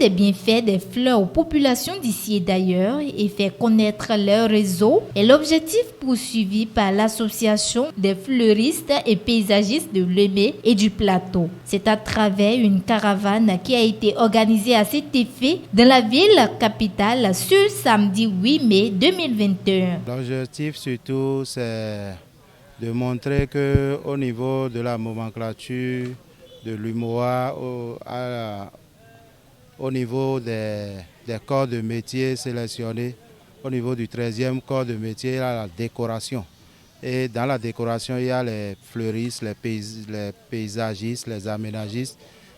des bienfaits des fleurs aux populations d'ici et d'ailleurs et faire connaître leur réseau est l'objectif poursuivi par l'association des fleuristes et paysagistes de Lemay et du Plateau. C'est à travers une caravane qui a été organisée à cet effet dans la ville capitale ce samedi 8 mai 2021. L'objectif surtout c'est de montrer qu'au niveau de la nomenclature de l'UMOA, au niveau des corps de métier sélectionnés, au niveau du 13e corps de métier, il y a la décoration. Et dans la décoration, il y a les fleuristes, les paysagistes, les aménagistes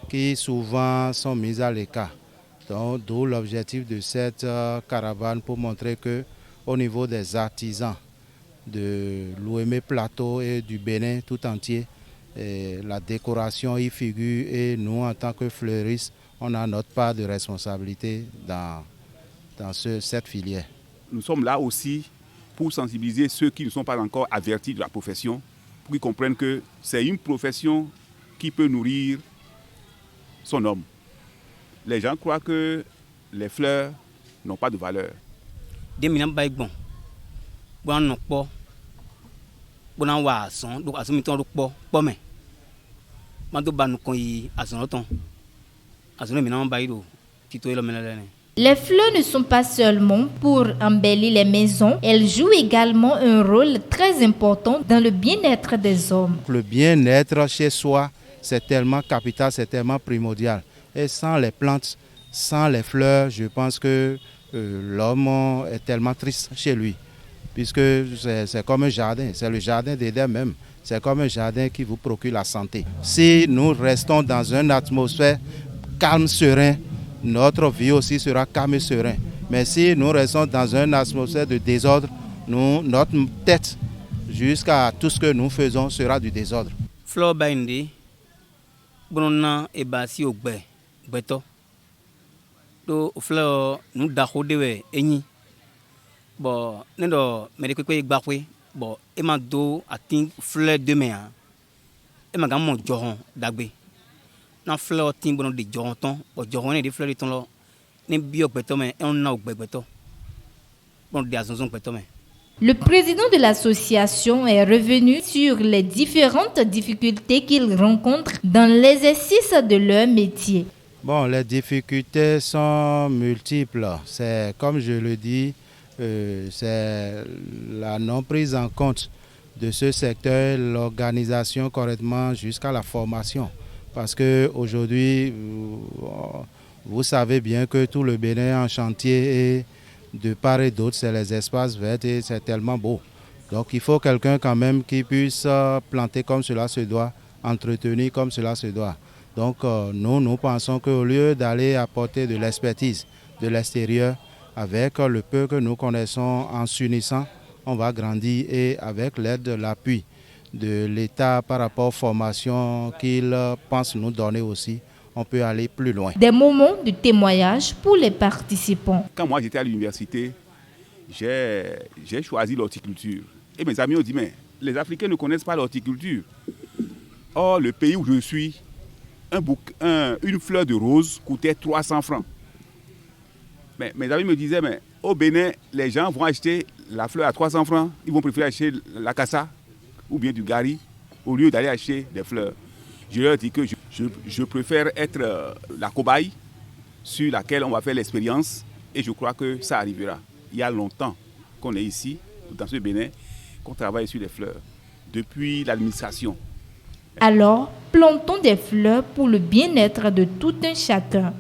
qui souvent sont mis à l'écart. Donc, d'où l'objectif de cette caravane pour montrer qu'au niveau des artisans de l'Ouémé Plateau et du Bénin tout entier, la décoration y figure et nous, en tant que fleuristes, on a notre part de responsabilité dans cette filière. Nous sommes là aussi pour sensibiliser ceux qui ne sont pas encore avertis de la profession, pour qu'ils comprennent que c'est une profession qui peut nourrir son homme. Les gens croient que les fleurs n'ont pas de valeur. Les fleurs ne sont pas seulement pour embellir les maisons, elles jouent également un rôle très important dans le bien-être des hommes. Le bien-être chez soi, c'est tellement capital, c'est tellement primordial. Et sans les plantes, sans les fleurs, je pense que l'homme est tellement triste chez lui. Puisque c'est comme un jardin, c'est le jardin d'Éden même. C'est comme un jardin qui vous procure la santé. Si nous restons dans une atmosphère calme, sereine, notre vie aussi sera calme et sereine. Mais si nous restons dans une atmosphère de désordre, notre tête, jusqu'à tout ce que nous faisons, sera du désordre. Fleur baindi, bononna et basi au beto. Do fleur nous d'achodewe eni. Bon, nendo medikwe gbakwe, bon, et ma do atin fleur demain. Et ma gamme joron dagbe. Na fleur tin bon de joronton, bon joron et des fleurs de ton là. Ne bio beto mais on na au beto. Bon de azonzon beto mais. Le président de l'association est revenu sur les différentes difficultés qu'il rencontre dans l'exercice de leur métier. Bon, les difficultés sont multiples. C'est comme je le dis, c'est la non prise en compte de ce secteur, l'organisation correctement jusqu'à la formation. Parce qu'aujourd'hui, vous savez bien que tout le Bénin est en chantier et de part et d'autre, c'est les espaces verts et c'est tellement beau. Donc il faut quelqu'un quand même qui puisse planter comme cela se doit, entretenir comme cela se doit. Donc nous pensons qu'au lieu d'aller apporter de l'expertise de l'extérieur, avec le peu que nous connaissons en s'unissant, on va grandir et avec l'aide de l'appui de l'État par rapport aux formations qu'il pense nous donner aussi, on peut aller plus loin. Des moments de témoignage pour les participants. Quand moi j'étais à l'université, j'ai choisi l'horticulture. Et mes amis ont dit, mais les Africains ne connaissent pas l'horticulture. Or, le pays où je suis, une fleur de rose coûtait 300 francs. Mais mes amis me disaient, mais au Bénin, les gens vont acheter la fleur à 300 francs, ils vont préférer acheter la cassa ou bien du gari au lieu d'aller acheter des fleurs. Je leur dis que je préfère être la cobaye sur laquelle on va faire l'expérience et je crois que ça arrivera. Il y a longtemps qu'on est ici, dans ce Bénin, qu'on travaille sur les fleurs, depuis l'administration. Alors, plantons des fleurs pour le bien-être de tout un chacun.